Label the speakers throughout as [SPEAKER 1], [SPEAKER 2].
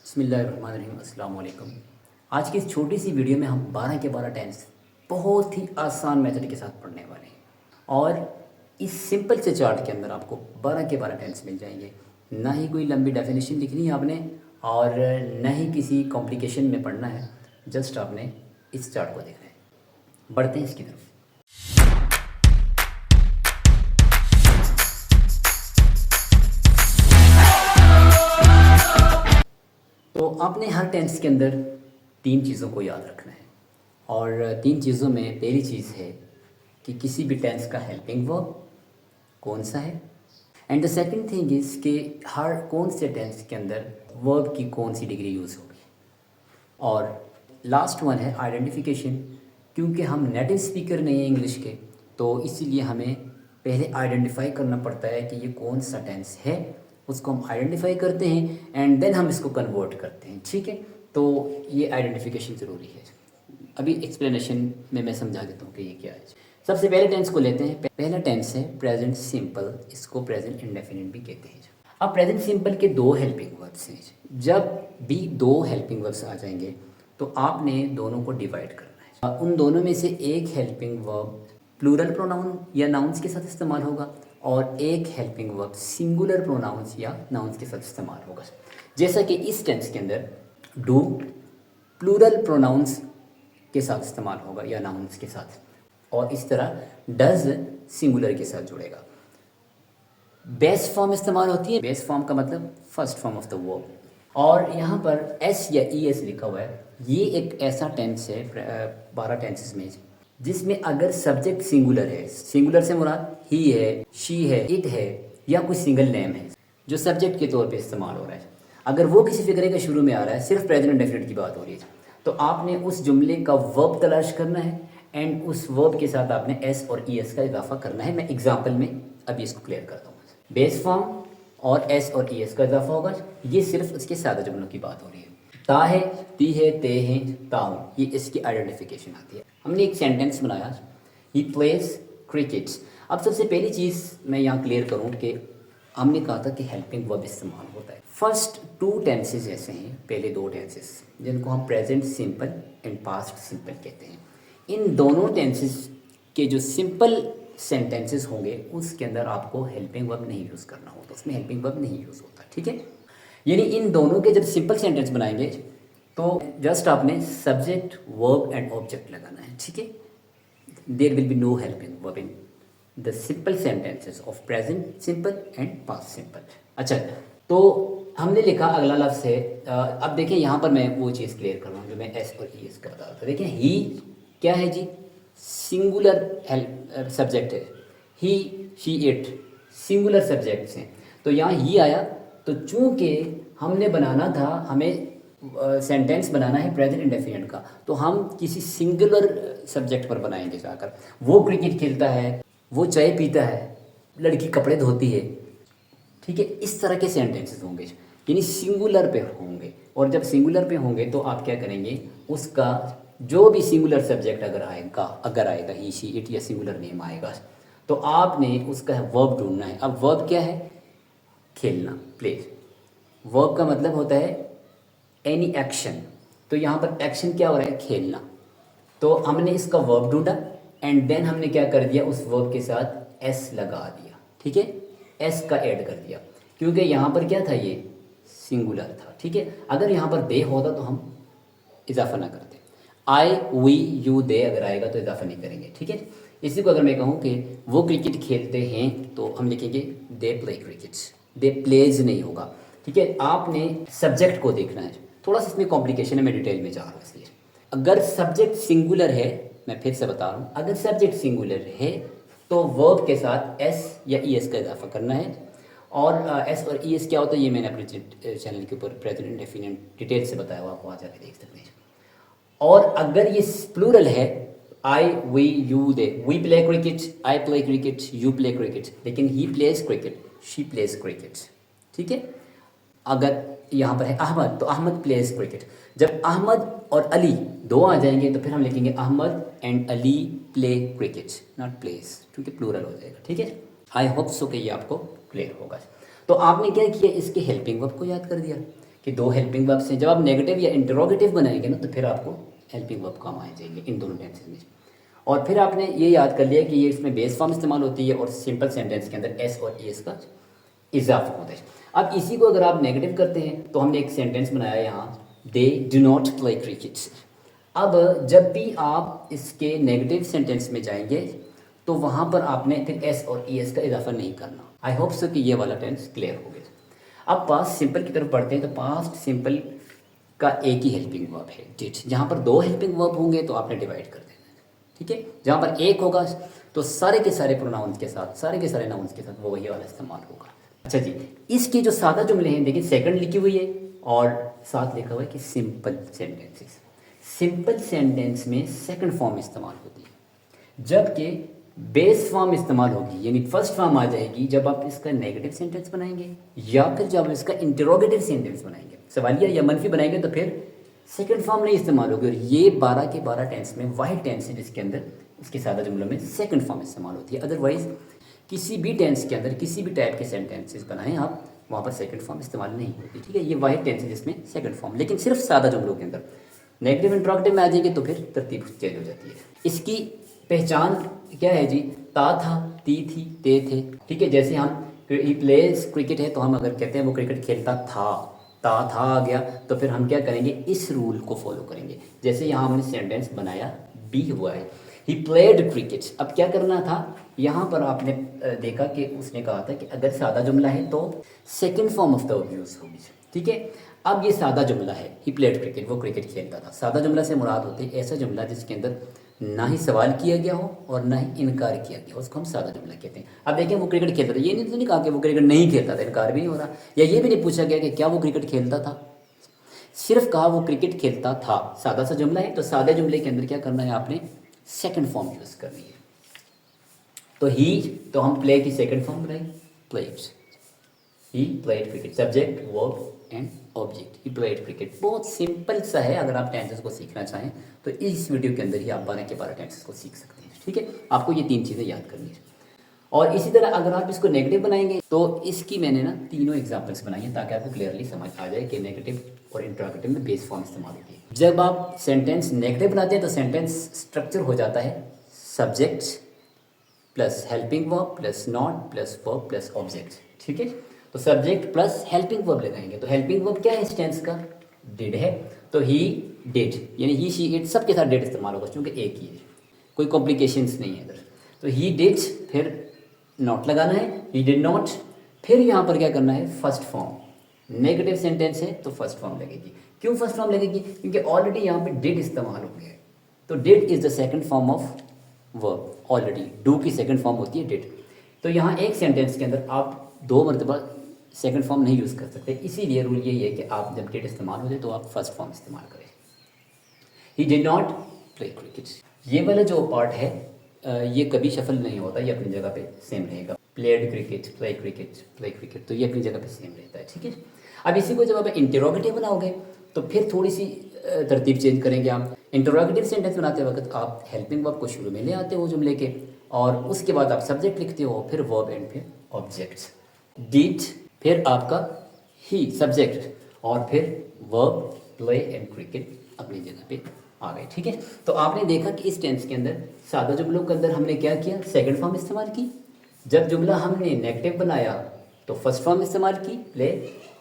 [SPEAKER 1] बिस्मिल्लाहिर्रहमानिर्रहीम अस्सलाम वालेकुम। आज की इस छोटी सी वीडियो में हम 12 के 12 टेंस बहुत ही आसान मेथड के साथ पढ़ने वाले हैं और इस सिंपल से चार्ट के अंदर आपको 12 के 12 टेंस मिल जाएंगे। ना ही कोई लंबी डेफिनेशन लिखनी है आपने और न ही किसी कॉम्प्लिकेशन में पढ़ना है, जस्ट आपने इस चार्ट को देखना है। बढ़ते हैं इसकी तरफ। तो आपने हर टेंस के अंदर 3 चीज़ों को याद रखना है और 3 चीज़ों में पहली चीज़ है कि किसी भी टेंस का हेल्पिंग वर्ब कौन सा है, and the second thing is कि हर कौन से टेंस के अंदर वर्ब की कौन सी डिग्री यूज़ होगी, और लास्ट वन है आइडेंटिफिकेशन। क्योंकि हम नेटिव स्पीकर नहीं हैं इंग्लिश के, तो इसीलिए हमें पहले आइडेंटिफाई करना पड़ता है कि ये कौन सा टेंस है, उसको हम आइडेंटिफाई करते हैं एंड देन हम इसको कन्वर्ट करते हैं। ठीक है, तो ये आइडेंटिफिकेशन ज़रूरी है। अभी एक्सप्लेनेशन में मैं समझा देता हूँ कि ये क्या है। सबसे पहले टेंस को लेते हैं। पहला टेंस है प्रेजेंट सिंपल, इसको प्रेजेंट इंडेफिनिट भी कहते हैं। अब प्रेजेंट सिंपल के 2 हेल्पिंग वर्ब्स हैं। जब भी 2 हेल्पिंग वर्ब्स आ जाएंगे तो आपने दोनों को डिवाइड करना है। उन दोनों में से एक हेल्पिंग वर्ब प्लूरल प्रोनाउन या नाउन्स के साथ इस्तेमाल होगा और एक हेल्पिंग वर्ब सिंगुलर प्रोनाउंस या नाउन्स के साथ इस्तेमाल होगा। जैसा कि इस टेंस के अंदर डू प्लूरल प्रोनाउंस के साथ इस्तेमाल होगा या नाउन्स के साथ, और इस तरह डज सिंगुलर के साथ जुड़ेगा। बेस फॉर्म इस्तेमाल होती है। बेस फॉर्म का मतलब first form of the verb, और यहाँ पर एस या ई एस लिखा हुआ है। ये एक ऐसा टेंस है 12 टेंसेस में जिसमें अगर सब्जेक्ट सिंगुलर है, सिंगुलर से मुराद ही है, शी है, इट है या कोई सिंगल नेम है जो सब्जेक्ट के तौर पे इस्तेमाल हो रहा है, अगर वो किसी फिक्रे के शुरू में आ रहा है, सिर्फ प्रेजेंट इंडेफिनिट की बात हो रही है, तो आपने उस जुमले का वर्ब तलाश करना है एंड उस वर्ब के साथ आपने एस और ई एस का इजाफा करना है। मैं एग्जाम्पल में अभी इसको क्लियर करता हूँ। बेस फॉर्म और एस और ई एस का इजाफा होगा। ये सिर्फ उसके सादा जुमलों की बात हो रही है। ता है, ती है, ते हैं, ता हूँ, ये इसकी आइडेंटिफिकेशन आती है। हमने एक सेंटेंस बनाया, ही प्लेज क्रिकेट। अब सबसे पहली चीज़ मैं यहाँ क्लियर करूँ कि हमने कहा था कि हेल्पिंग वर्ब इस्तेमाल होता है। फर्स्ट 2 टेंसेस ऐसे हैं, पहले 2 टेंसेस जिनको हम present simple and past simple कहते हैं। इन दोनों टेंसेस के जो सिंपल सेंटेंसेस होंगे उसके अंदर आपको हेल्पिंग वर्ब नहीं यूज़ करना होता, उसमें हेल्पिंग वर्ब नहीं यूज़ होता। ठीक है, यानी इन दोनों के जब सिंपल सेंटेंस बनाएंगे तो जस्ट आपने सब्जेक्ट वर्ब एंड ऑब्जेक्ट लगाना है। ठीक है, there will be no helping verb in the simple sentences of present simple and past simple. अच्छा, तो हमने लिखा अगला लफ्ज़ है। अब देखिए यहाँ पर मैं वो चीज़ क्लियर कर रहा हूँ जो मैं एस और ई एस का बता रहा था। देखिए ही क्या है जी, सिंगुलर सब्जेक्ट है। ही, शी, इट सिंगुलर सब्जेक्ट्स हैं, तो यहाँ ही आया। तो चूँकि हमने बनाना था, हमें सेंटेंस बनाना है प्रेजेंट इंडेफिनिट का, तो हम किसी सिंगुलर सब्जेक्ट पर बनाएंगे जाकर। वो क्रिकेट खेलता है, वो चाय पीता है, लड़की कपड़े धोती है। ठीक है, इस तरह के सेंटेंसेस होंगे, यानी सिंगुलर पे होंगे। और जब सिंगुलर पे होंगे तो आप क्या करेंगे, उसका जो भी सिंगुलर सब्जेक्ट अगर आएगा ही, शी, इट या सिंगुलर नेम आएगा, तो आपने उसका वर्ब ढूंढना है। अब वर्ब क्या है, खेलना, प्ले। वर्ब का मतलब होता है एनी एक्शन, तो यहाँ पर एक्शन क्या हो रहा है, खेलना। तो हमने इसका वर्ब ढूंढा एंड देन हमने क्या कर दिया, उस वर्ब के साथ एस लगा दिया। ठीक है, एस का ऐड कर दिया क्योंकि यहाँ पर क्या था, ये सिंगुलर था। ठीक है, अगर यहाँ पर दे होता तो हम इजाफा ना करते। आई, वी, यू, दे अगर आएगा तो इजाफा नहीं करेंगे। ठीक है, इसी को अगर मैं कहूँ कि वो क्रिकेट खेलते हैं तो हम लिखेंगे they play cricket, they plays नहीं होगा। ठीक है, आपने सब्जेक्ट को देखना है। थोड़ा सा इसमें कॉम्प्लिकेशन है, मैं डिटेल में जा रहा हूँ इसलिए। अगर सब्जेक्ट सिंगुलर है, मैं फिर से बता रहा हूँ, अगर सब्जेक्ट सिंगुलर है तो वर्ब के साथ एस या ई एस का इजाफा करना है। और एस और ई एस क्या होता है ये मैंने अपने चैनल के ऊपर प्रेजेंट इंडेफिनिट डिटेल से बताया हुआ, आपको वहाँ जाकर देख सकते हैं। और अगर ये प्लूरल है, I, we, you, they, we play cricket, I play cricket, you play cricket, लेकिन he plays cricket, she plays cricket. ठीक है, अगर यहाँ पर है अहमद तो अहमद प्लेज क्रिकेट। जब अहमद और अली 2 आ जाएंगे तो फिर हम लिखेंगे Ahmed and Ali play cricket, not plays, क्योंकि प्लूरल हो जाएगा। ठीक है, आई होप सो कि ये आपको क्लियर होगा। तो आपने क्या किया, इसके हेल्पिंग वर्ब को याद कर दिया कि दो हेल्पिंग वर्ब्स हैं। जब आप नेगेटिव या इंटरोगेटिव बनाएंगे ना तो फिर आपको हेल्पिंग वर्ब काम आ जाएंगे इन दोनों टेंसेस में। और फिर आपने ये याद कर लिया कि ये इसमें बेस फॉर्म इस्तेमाल होती है और सिंपल सेंटेंस के अंदर एस और ईएस का इजाफा होता है। अब इसी को अगर आप नेगेटिव करते हैं तो हमने एक सेंटेंस बनाया यहाँ, दे डू नॉट प्ले क्रिकेट। अब जब भी आप इसके नेगेटिव सेंटेंस में जाएंगे तो वहाँ पर आपने फिर एस और ई एस का इजाफा नहीं करना। आई होप सो कि ये वाला टेंस क्लियर हो गया। अब पास्ट सिंपल की तरफ बढ़ते हैं तो पास्ट सिंपल का एक ही हेल्पिंग वर्ब है डिड। जहाँ पर दो हेल्पिंग वर्ब होंगे तो आपने डिवाइड कर देना है, ठीक है। जहाँ पर एक होगा तो सारे के सारे प्रोनाउंस के साथ, सारे के सारे नाउन्स के साथ वो वही वाला इस्तेमाल होगा। अच्छा जी, इसके जो सादा जुमले हैं देखिए, सेकंड लिखी हुई है और साथ लिखा हुआ है कि सिंपल सेंटेंसेस। सिंपल सेंटेंस में सेकंड फॉर्म इस्तेमाल होती है, जबकि बेस फॉर्म इस्तेमाल होगी, यानी फर्स्ट फॉर्म आ जाएगी जब आप इसका नेगेटिव सेंटेंस बनाएंगे या फिर जब इसका इंटरोगेटिव सेंटेंस बनाएंगे, सवालिया या मनफी बनाएंगे तो फिर सेकंड फॉर्म नहीं इस्तेमाल होगी। और ये 12 के 12 टेंस में वाहिद टेंस है जिसके अंदर इसके सादा जुमलों में सेकंड फॉर्म इस्तेमाल होती है। अदरवाइज किसी भी टेंस के अंदर किसी भी टाइप के सेंटेंसेस बनाएं आप, वहाँ पर सेकंड फॉर्म इस्तेमाल नहीं होती, ठीक है। ये वाहिद टेंस है जिसमें सेकंड फॉर्म, लेकिन सिर्फ सादा जुमलों के अंदर नेगेटिव इंट्रोगेटिव में आ जाएंगे तो फिर तरतीब चेंज हो जाती है। इसकी पहचान क्या है जी, ता था, ती थी, ते थे, ठीक है। जैसे हम ही प्लेज क्रिकेट है तो हम अगर कहते हैं वो क्रिकेट खेलता था, ता था आ गया तो फिर हम क्या करेंगे, इस रूल को फॉलो करेंगे। जैसे यहाँ हमने सेंटेंस बनाया, बी हुआ है, ही प्लेड क्रिकेट। अब क्या करना था, यहाँ पर आपने देखा कि उसने कहा था कि अगर सादा जुमला है तो second form of the verb use होगी, ठीक है। अब ये सादा जुमला है, ही प्लेड क्रिकेट, वो क्रिकेट खेलता था। सादा जुमला से मुराद होती है ऐसा जुमला जिसके अंदर ना ही सवाल किया गया हो और ना ही इनकार किया गया हो, उसको हम सादा जुमला कहते हैं। अब देखें वो क्रिकेट खेलता था, ये नहीं कहा कि वो क्रिकेट नहीं खेलता था, इनकार भी नहीं हो रहा, या ये भी नहीं पूछा गया कि क्या वो क्रिकेट खेलता था, सिर्फ कहा वो क्रिकेट खेलता था। सादा सा जुमला है तो सादे जुमले के अंदर क्या करना है, आपने सेकंड फॉर्म यूज करनी है। तो ही, तो हम प्ले की सेकंड फॉर्म बनाई, played, he played cricket, subject verb and object, he played cricket. बहुत सिंपल सा है, अगर आप टेंसेस को सीखना चाहें तो इस वीडियो के अंदर ही आप 12 के 12 टेंसेस को सीख सकते हैं, ठीक है। आपको ये 3 चीज़ें याद करनी है। और इसी तरह अगर आप इसको नेगेटिव बनाएंगे तो इसकी मैंने ना तीनों एग्जाम्पल्स बनाई हैं ताकि आपको क्लियरली समझ आ जाए कि नेगेटिव और इंट्रोगेटिव में बेस फॉर्म इस्तेमाल होती है। जब आप सेंटेंस नेगेटिव बनाते हैं तो सेंटेंस स्ट्रक्चर हो जाता है subject plus helping verb plus not plus verb plus object, ठीक है। तो सब्जेक्ट प्लस हेल्पिंग वर्ब लगाएंगे तो हेल्पिंग वर्ब क्या है इस टेंस का, डिड है। तो ही डिड, यानी ही शी इट सबके साथ डिड इस्तेमाल होगा क्योंकि एक ही है, कोई कॉम्प्लिकेशंस नहीं है इधर। तो ही डिड, फिर नॉट लगाना है, ही डिड नॉट, फिर यहाँ पर क्या करना है, फर्स्ट फॉर्म। नेगेटिव सेंटेंस है तो फर्स्ट फॉर्म लगेगी। क्यों फर्स्ट फॉर्म लगेगी, क्योंकि ऑलरेडी यहाँ पे डिड इस्तेमाल हो गया है। तो did is the second form of verb, already do की सेकंड फॉर्म होती है डिड। तो यहाँ एक सेंटेंस के अंदर आप 2 मरतबा सेकंड फॉर्म नहीं यूज़ कर सकते, इसीलिए रूल यही है कि आप जब डिड इस्तेमाल हो जाए तो आप फर्स्ट फॉर्म इस्तेमाल करें। He did not play cricket, ये वाला जो पार्ट है ये कभी शफल नहीं होता, ये अपनी जगह पे सेम रहेगा। Played cricket, play cricket, play cricket, तो ये अपनी जगह पे सेम रहता है, ठीक है। अब इसी को जब आप इंटरोगेटिव बनाओगे तो फिर थोड़ी सी तरतीब चेंज करेंगे आप। इंटरोगेटिव सेंटेंस बनाते वक्त आप हेल्पिंग वर्ब को शुरू में ले आते हो जुमले के, और उसके बाद आप सब्जेक्ट लिखते हो, फिर वर्ब एंड फिर ऑब्जेक्ट। डिड, फिर आपका ही सब्जेक्ट, और फिर वर्ब प्ले एंड क्रिकेट अपनी जगह पे आ गए, ठीक है। तो आपने देखा कि इस टेंस के अंदर सादा जुमलों के अंदर हमने क्या किया, सेकंड फॉर्म इस्तेमाल की। जब जुमला हमने नेगेटिव बनाया तो फर्स्ट फॉर्म इस्तेमाल की प्ले,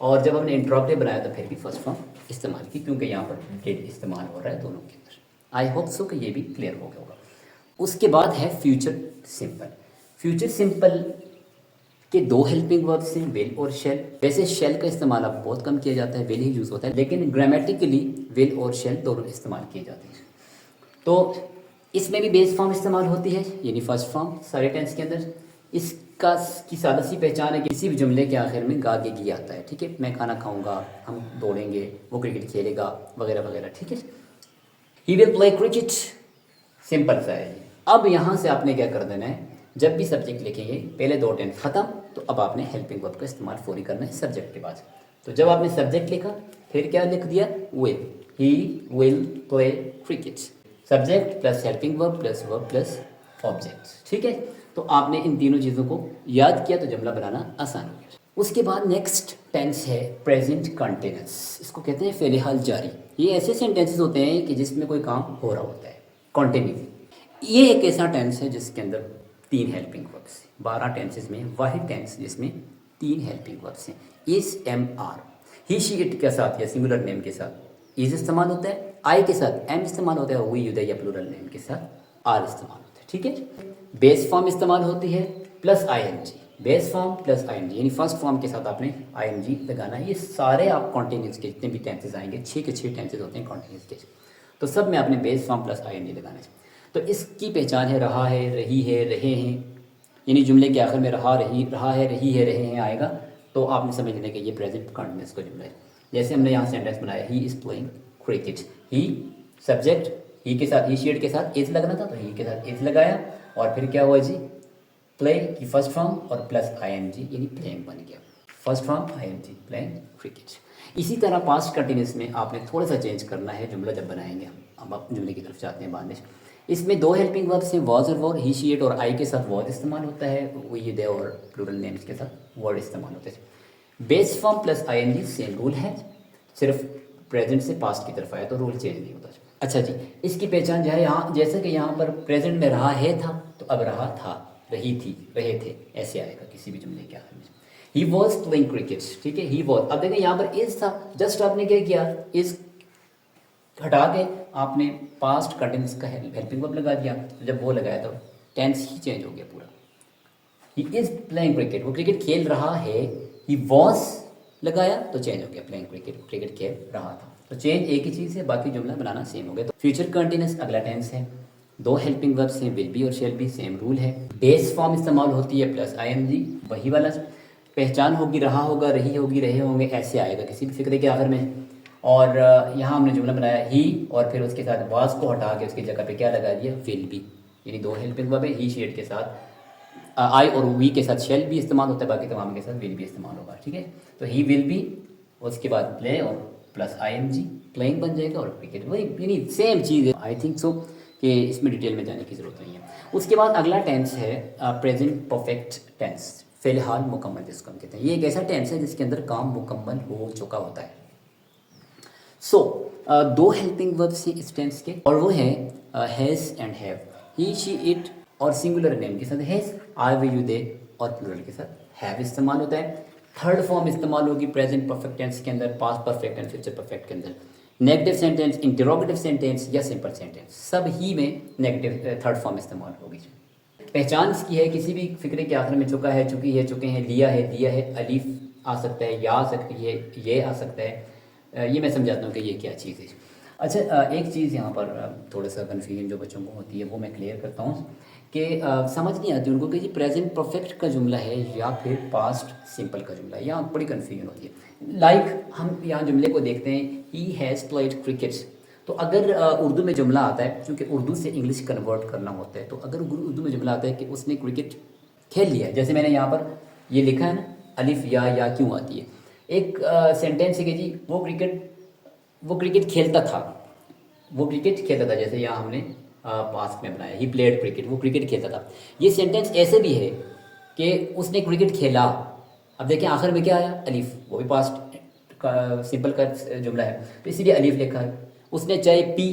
[SPEAKER 1] और जब हमने इंट्रोगेटिव बनाया तो फिर भी फर्स्ट फॉर्म इस्तेमाल की, क्योंकि यहाँ पर डिड इस्तेमाल हो रहा है दोनों के अंदर। आई होप सो कि ये भी क्लियर हो गया होगा। उसके बाद है फ्यूचर सिंपल। फ्यूचर सिंपल के 2 हेल्पिंग वर्ब्स हैं, विल और शेल। वैसे शेल का इस्तेमाल अब बहुत कम किया जाता है, विल ही यूज़ होता है, लेकिन ग्रामेटिकली विल और शेल दोनों इस्तेमाल किए जाते हैं। तो इसमें भी बेस फॉर्म इस्तेमाल होती है, यानी फर्स्ट फॉर्म सारे टेंस के अंदर। इसका की सादा सी पहचान है कि किसी भी जुमले के आखिर में गा गे आता है, ठीक है। मैं खाना खाऊंगा, हम दौड़ेंगे, वो क्रिकेट खेलेगा, वगैरह वगैरह, ठीक है। He will play cricket, simple सा है। अब यहाँ से आपने क्या कर देना है, जब भी सब्जेक्ट लिखेंगे पहले 2 टेंस खत्म, तो अब आपने हेल्पिंग वर्ब का इस्तेमाल फौरी करना है सब्जेक्ट के बाद। तो जब आपने सब्जेक्ट लिखा फिर क्या लिख दिया, will, he will play cricket, subject plus helping verb plus object, ठीक है। तो आपने इन तीनों चीज़ों को याद किया तो जुमला बनाना आसान हो गया। उसके बाद नेक्स्ट टेंस है प्रेजेंट कंटिन्यूस। इसको कहते हैं फ़ेल हाल जारी। ये ऐसे सेंटेंसेस होते हैं कि जिसमें कोई काम हो रहा होता है कंटिन्यू। ये एक ऐसा टेंस है जिसके अंदर 3 हेल्पिंग वर्ब्स हैं। 12 टेंसेस में वाहिद टेंस जिसमें 3 हेल्पिंग वर्ब्स हैं। Is, am, are. He, she, it के साथ या सिंगुलर नेम के साथ इज इस्तेमाल होता है, आई के साथ एम इस्तेमाल होता है, वी, यू, दे या प्लूरल नेम के साथ आर इस्तेमाल होता है। ठीक है। बेस फॉर्म इस्तेमाल होती है plus I N G. Base form plus I N G यानी फर्स्ट फॉर्म के साथ आपने आई एन जी लगाना है। ये सारे आप कॉन्टिन्यूस के जितने भी टेंसेस आएंगे 6 के 6 टेंसेस होते हैं कॉन्टिन्यूस के, तो सब में आपने base form plus I N G लगाना है। तो इसकी पहचान है रहा है, रही है, रहे हैं। यानी जुमले के आखिर में रहा है, रही है, रहे हैं आएगा, तो आपने समझ लेना कि ये प्रेजेंट कंटिन्यूस का जुमला है। जैसे हमने यहाँ सेंटेंस बनाया, he is playing cricket. He subject, he के साथ, ही शेड के साथ इज लगना था तो ही के साथ इज लगाया, और फिर क्या हुआ जी, प्ले की फर्स्ट फॉर्म और प्लस आई एन जी यानी प्लेइंग बन गया। First form I N G, playing cricket. इसी तरह पास्ट कंटिन्यूस में आपने थोड़ा सा चेंज करना है जुमला जब बनाएंगे हम। अब आप जुमले की तरफ जाते हैं बाद में। इसमें 2 हेल्पिंग वर्ब्स हैं, वॉज और वॉर। ही, शी, इट और आई के साथ वॉज इस्तेमाल होता है, वी, दे और प्लूरल नेम्स के साथ वर्ड इस्तेमाल होते हैं। Base form plus I N G same rule है, सिर्फ प्रेजेंट से पास्ट की तरफ आया तो रूल चेंज नहीं होता। अच्छा जी, इसकी पहचान जो है यहाँ, जैसे कि यहाँ पर प्रेजेंट में रहा है था तो अब रहा था, रही थी, रहे थे, ऐसे आएगा किसी भी जुमले के आखिर में। He was playing cricket. ठीक है, ही वॉज। अब देखें यहाँ पर इज था, जस्ट आपने क्या किया, इज हटा के आपने पास्ट कंटिन्यूस का हेल्पिंग वर्ब लगा दिया। तो जब वो लगाया तो टेंस ही चेंज हो गया पूरा। ही इज प्लेइंग क्रिकेट, वो क्रिकेट खेल रहा है। ही वॉज लगाया तो चेंज हो गया, प्लेइंग क्रिकेट, क्रिकेट खेल रहा था। तो चेंज एक ही चीज़ है, बाकी जुमला बनाना सेम हो गया। तो फ्यूचर कंटिन्यूस अगला टेंस है, 2 हेल्पिंग वर्ब्स हैं, विल बी और शेल बी, सेम रूल है। बेस फॉर्म इस्तेमाल होती है प्लस आई एन जी, वही वाला। पहचान होगी रहा होगा, रही होगी, रहे होंगे, ऐसे आएगा किसी भी फिक्रे के आखिर में। और यहाँ हमने जुमला बनाया ही, और फिर उसके साथ वाज को हटा के उसकी जगह पे क्या लगा दिया, विल बी। यानी 2 हेल्पिंग वर्ब है, ही शेड के साथ आई और वी के साथ शेल भी इस्तेमाल होता है, बाकी तमाम के साथ विल भी इस्तेमाल होगा। ठीक है, तो ही विल बी, उसके बाद प्ले और plus I N G, playing बन जाएगा, और क्रिकेट, वही यानी सेम चीज़ है। आई थिंक सो कि इसमें डिटेल में जाने की ज़रूरत नहीं है। उसके बाद अगला टेंस है प्रेजेंट परफेक्ट टेंस, फ़िलहाल मुकम्मल जिसको हम कहते हैं। ये एक ऐसा टेंस है जिसके अंदर काम मुकम्मल हो चुका होता है। सो 2 हेल्पिंग वर्ब्स हैं इस टेंस के, और वो है has and have. He, she, it और सिंगुलर नेम के साथ हैज़, आई, वी, यू, दे और प्लूरल के साथ हैव इस्तेमाल होता है। थर्ड फॉर्म इस्तेमाल होगी प्रेजेंट परफेक्ट टेंस के अंदर, past perfect and future perfect के अंदर। नेगेटिव सेंटेंस, इंटरोगेटिव सेंटेंस या सिंपल सेंटेंस, सब ही में नेगेटिव थर्ड फॉर्म इस्तेमाल होगी। पहचान इसकी है, किसी भी फिक्रे के आखिर में चुका है, चुकी है, चुके हैं, लिया है, दिया है, अलीफ आ सकता है, या आ सकती है, ये आ सकता है। ये मैं समझाता हूँ कि ये क्या चीज़ है। अच्छा, एक चीज़ यहाँ पर थोड़ा सा कन्फ्यूजन जो बच्चों को होती है वो मैं क्लियर करता हूँ कि समझ नहीं आती उनको कि ये प्रेजेंट परफेक्ट का जुमला है या फिर पास्ट सिंपल का जुमला है। यहाँ बड़ी कन्फ्यूजन होती है। लाइक हम यहाँ जुमले को देखते हैं, ही हैज़ प्लेड क्रिकेट। तो अगर उर्दू में जुमला आता है, क्योंकि उर्दू से इंग्लिश कन्वर्ट करना होता है, तो अगर उर्दू में जुमला आता है कि उसने क्रिकेट खेल लिया, जैसे मैंने यहाँ पर ये लिखा है ना, अलिफ या क्यों आती है। एक सेंटेंस है कि जी वो क्रिकेट खेलता था, वो क्रिकेट खेलता था, जैसे यहाँ हमने पास्ट में बनाया, ही प्लेड क्रिकेट, वो क्रिकेट खेलता था। ये सेंटेंस ऐसे भी है कि उसने क्रिकेट खेला। अब देखें आखिर में क्या आया, अलीफ, वो भी पास्ट का सिंपल का जुमला है, तो इसीलिए अलीफ लिखा है। उसने चाय पी,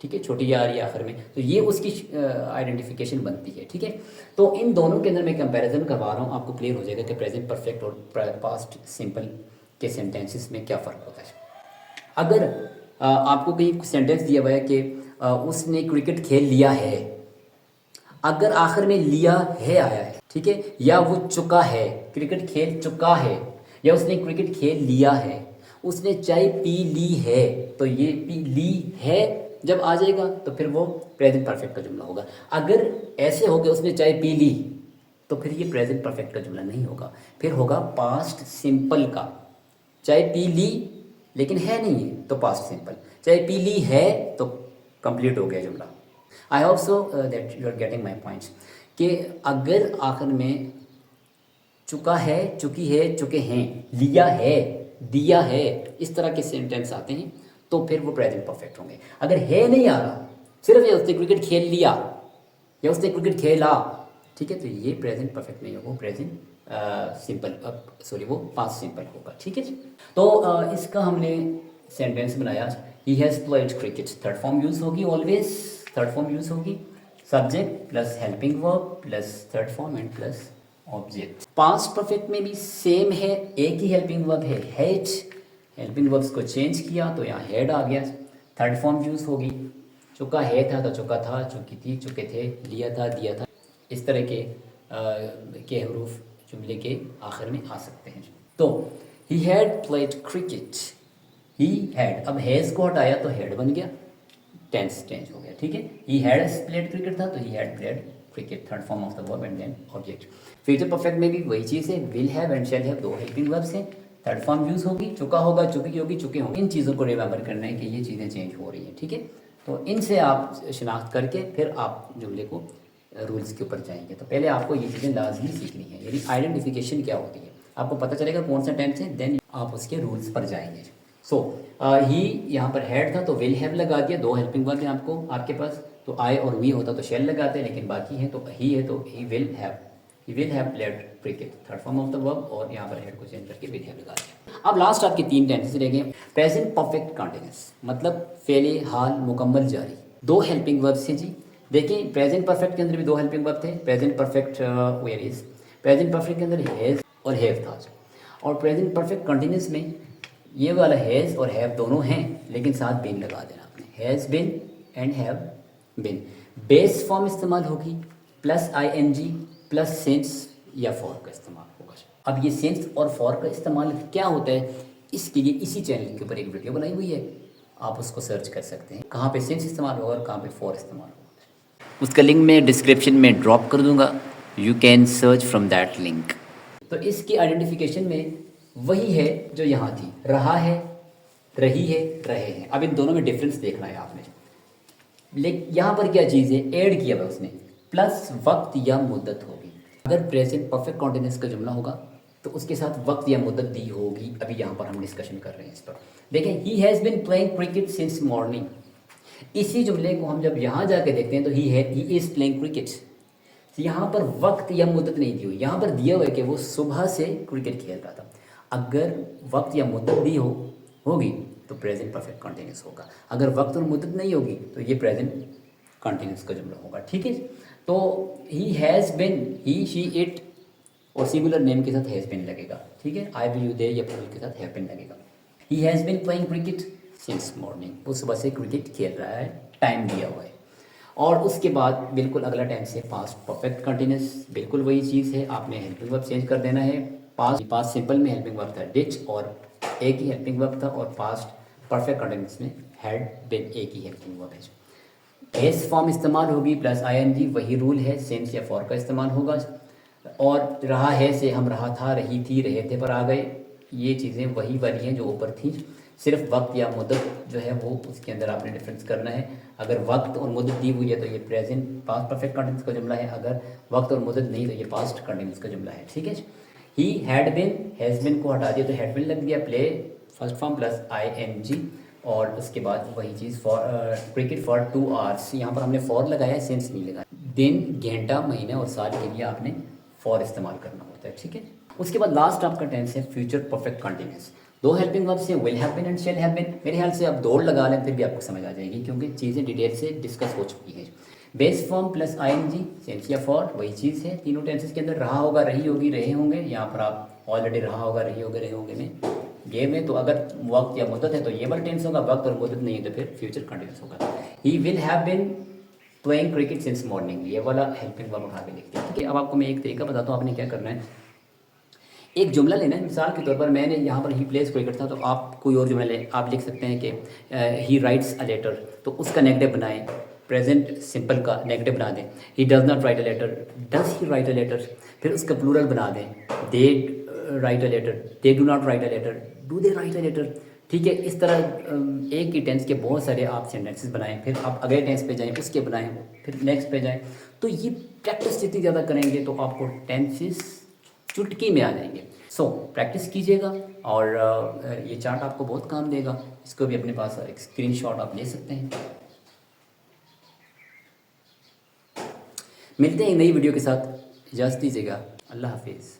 [SPEAKER 1] ठीक है, छोटी आ रही है आखिर में, तो ये उसकी आइडेंटिफिकेशन बनती है। ठीक है, तो इन दोनों के अंदर मैं कंपैरिजन करवा रहा हूँ, आपको क्लियर हो जाएगा कि प्रेजेंट परफेक्ट और पास्ट सिंपल के सेंटेंसेस में क्या फ़र्क होता है। अगर आपको कहीं सेंटेंस दिया हुआ है कि उसने क्रिकेट खेल लिया है, अगर आखिर में लिया है आया है, ठीक है, या वो चुका है, क्रिकेट खेल चुका है, या उसने क्रिकेट खेल लिया है, उसने चाय पी ली है, तो ये पी ली है जब आ जाएगा तो फिर वो प्रेजेंट परफेक्ट का जुमला होगा। अगर ऐसे हो गया उसने चाय पी ली, तो फिर ये प्रेजेंट परफेक्ट का जुमला नहीं होगा, फिर होगा पास्ट सिंपल का। चाय पी ली लेकिन है नहीं है तो पास्ट सिंपल, चाहे पी ली है तो कंप्लीट हो गया जुमला। I hope so that you are getting my points, कि अगर आखिर में चुका है, चुकी है, चुके हैं, लिया है, दिया है, इस तरह के सेंटेंस आते हैं तो फिर वो प्रेजेंट परफेक्ट होंगे। अगर है नहीं आ रहा, सिर्फ ये उसने क्रिकेट खेल लिया या उसने क्रिकेट खेला, ठीक है, तो ये प्रेजेंट परफेक्ट नहीं होगा, वो प्रेजेंट सिंपल, सॉरी वो पास्ट सिंपल होगा, ठीक है जी। तो इसका हमने सेंटेंस बनाया, he has played cricket, third form use होगी ऑलवेज, थर्ड फॉर्म यूज़ होगी, subject plus helping verb plus third form and plus object. Past perfect में भी सेम है, एक ही हेल्पिंग वर्ब है हैड, हेल्पिंग वर्ब्स को चेंज किया तो यहाँ हैड आ गया, थर्ड फॉर्म यूज़ होगी, चुका है था तो चुका था, चुकी थी चुके थे, लिया था दिया था, इस तरह के हरूफ जुमले के आखिर में आ सकते हैं। तो he had played cricket, he had, अब हैज़ को हटाया तो हैड बन गया, टेंस चेंज हो गया, ठीक है। ही हैड प्लेड क्रिकेट था तो he had played cricket, third form of the verb and then object. Future perfect में भी वही चीज़ है, will have and shall have दो हेल्पिंग वर्ब्स हैं, थर्ड फॉर्म यूज़ होगी, चुका होगा, चुकी होगी, चुके होंगे। इन चीज़ों को रिमेंबर करना है कि ये चीज़ें चेंज हो रही हैं, ठीक है। तो इनसे आप शिनाख्त करके फिर आप जुमले को रूल्स के ऊपर जाएंगे। तो पहले आपको ये चीज़ें लाजमी सीखनी है, यानी आइडेंटिफिकेशन क्या होती है, आपको पता चलेगा कौन सा टेंस है, देन आप उसके रूल्स पर जाएंगे। सो ही यहाँ पर हैड था तो विल हैव लगा दिया, दो हेल्पिंग वर्ब हैं आपको आपके पास, तो आई और वी होता तो शेल लगाते, लेकिन बाकी है तो ही है तो ही will have played cricket, third form of the verb, और यहाँ पर हैड को चेंज करके विल हैव लगा दिया। अब लास्ट आपके तीन टेंसेस रह गए। प्रेजेंट परफेक्ट कंटिन्यूस मतलब फेले हाल मुकम्मल जारी, दो हेल्पिंग वर्ब्स हैं जी। देखिए प्रेजेंट परफेक्ट के अंदर भी दो हेल्पिंग वर्ब थे, present perfect where is, present perfect के अंदर हैज़ और हैव था, और प्रेजेंट परफेक्ट कंटिन्यूस में ये वाला हैज़ और हैव दोनों हैं, लेकिन साथ बिन लगा देना आपने, has been and have been. Base form इस्तेमाल होगी प्लस ING प्लस सिंस या फॉर का इस्तेमाल होगा। अब ये सिंस और फॉर का इस्तेमाल क्या होता है, इसके लिए इसी चैनल के ऊपर एक वीडियो बनाई हुई है, आप उसको सर्च कर सकते हैं, कहाँ पे सिंस इस्तेमाल होगा और कहाँ पे फॉर इस्तेमाल होगा। उसका लिंक मैं डिस्क्रिप्शन में ड्रॉप कर दूंगा, you can search from that link. तो इसकी आइडेंटिफिकेशन में वही है जो यहाँ थी, रहा है, रही है, रहे हैं। अब इन दोनों में डिफरेंस देखना है आपने, लेकिन यहाँ पर क्या चीज़ है, ऐड किया हुआ उसने, प्लस वक्त या मुद्दत होगी। अगर प्रेजेंट परफेक्ट कॉन्टिन्यूस का जुमला होगा तो उसके साथ वक्त या मुद्दत दी होगी। अभी यहाँ पर हम डिस्कशन कर रहे हैं इस पर। देखें, he has been playing cricket since morning, इसी जुमले को हम जब यहाँ जाके देखते हैं तो ही इज़ प्लेइंग क्रिकेट, यहाँ पर वक्त या मुद्दत नहीं दी हुई, यहाँ पर दिया हुआ है कि वो सुबह से क्रिकेट खेल रहा था। अगर वक्त या मुद्दत दी होगी तो प्रेजेंट परफेक्ट कंटिन्यूस होगा, अगर वक्त और मुद्दत नहीं होगी तो ये प्रेजेंट कंटिन्यूस का जुमला होगा, ठीक है। तो he has been, he she it और सिंगुलर नेम के साथ हैज़ बिन लगेगा, ठीक है। आई विल यू दे या प्लूरल के साथ हैव बिन लगेगा। He has been playing cricket since morning, वो सुबह से क्रिकेट खेल रहा है, टाइम दिया हुआ है। और उसके बाद बिल्कुल अगला टेंस है पास्ट परफेक्ट कंटिन्यूस, बिल्कुल वही चीज़ है, आपने हेल्पिंग वर्ब चेंज कर देना है। पास्ट सिंपल में हेल्पिंग वर्ब था डिड और एक ही हेल्पिंग वर्ब था, और पास्ट परफेक्ट कंटिन्यूस में हैड बिन एक ही हेल्पिंग वर्ब है। हैज़ फॉर्म इस्तेमाल होगी प्लस ING, वही रूल है, सिंस या फॉर का इस्तेमाल होगा। और रहा है से हम रहा था, रही थी, रहे थे पर आ गए, ये चीज़ें वही वाली हैं जो ऊपर थी, सिर्फ वक्त या मुद्दत जो है वो उसके अंदर आपने डिफरेंस करना है। अगर वक्त और मुद्दत दी हुई है तो ये प्रेजेंट पास्ट परफेक्ट कंटिन्यूस का जुमला है, अगर वक्त और मुद्दत नहीं तो ये पास्ट कंटिन्यूस का जुमला है, ठीक है। He had been, has been को हटा दिया तो हैड बिन लग गया, play first form plus ING, और उसके बाद वही चीज़ फॉर क्रिकेट फॉर 2 आवर्स, यहाँ पर हमने फॉर लगाया है, सिंस नहीं लगाया। दिन, घंटा, महीना और साल के लिए आपने फॉर इस्तेमाल करना होता है, ठीक है। उसके बाद लास्ट आपका टेंस है फ्यूचर परफेक्ट कंटिन्यूस, दो हेल्पिंग वर्ब्स हैं, will have been and shall have been. मेरे ख्याल से आप दौड़ लगा लें फिर भी आपको समझ आ जाएगी, क्योंकि चीज़ें डिटेल से डिस्कस हो चुकी हैं। Base form plus ING, since या फॉर, वही चीज़ है तीनों टेंसेस के अंदर, रहा होगा, रही होगी, रहे होंगे। यहाँ पर आप ऑलरेडी रहा होगा, रही होगे, रहे होंगे में ये में, तो अगर वक्त या मुद्दत है तो ये वाला टेंस होगा, वक्त और मुद्दत नहीं है तो फिर फ्यूचर कंटिन्यूस होगा। He will have been playing cricket since morning, ये वाला हेल्पिंग वर्ब उठा के लिखते हैं, ठीक है। अब आपको मैं एक तरीका बताता हूँ, आपने क्या करना है, एक जुमला लेना है। मिसाल के तौर पर मैंने यहाँ पर ही प्लेस क्रिकेट था, तो आप कोई और जुमला लें, आप लिख सकते हैं कि ही राइट्स अ लेटर, तो उसका नेगेटिव बनाएं, प्रेजेंट सिंपल का नेगेटिव बना दें। He does not write a letter, does he write a letter, फिर उसका प्लूरल बना दें, they write a letter, they do not write a letter, do they write a letter, ठीक है। इस तरह एक ही टेंस के बहुत सारे आप सेंटेंसेस बनाएं, फिर आप अगले टेंस पे जाएं, उसके बनाएं, फिर नेक्स्ट पे जाएं। तो ये प्रैक्टिस जितनी ज़्यादा करेंगे तो आपको टेंसेस चुटकी में आ जाएंगे। सो प्रैक्टिस कीजिएगा, और ये चार्ट आपको बहुत काम देगा। इसको भी अपने पास एक स्क्रीनशॉट आप ले सकते हैं। मिलते हैं एक नई वीडियो के साथ, इजाज़त दीजिएगा, अल्लाह हाफिज़।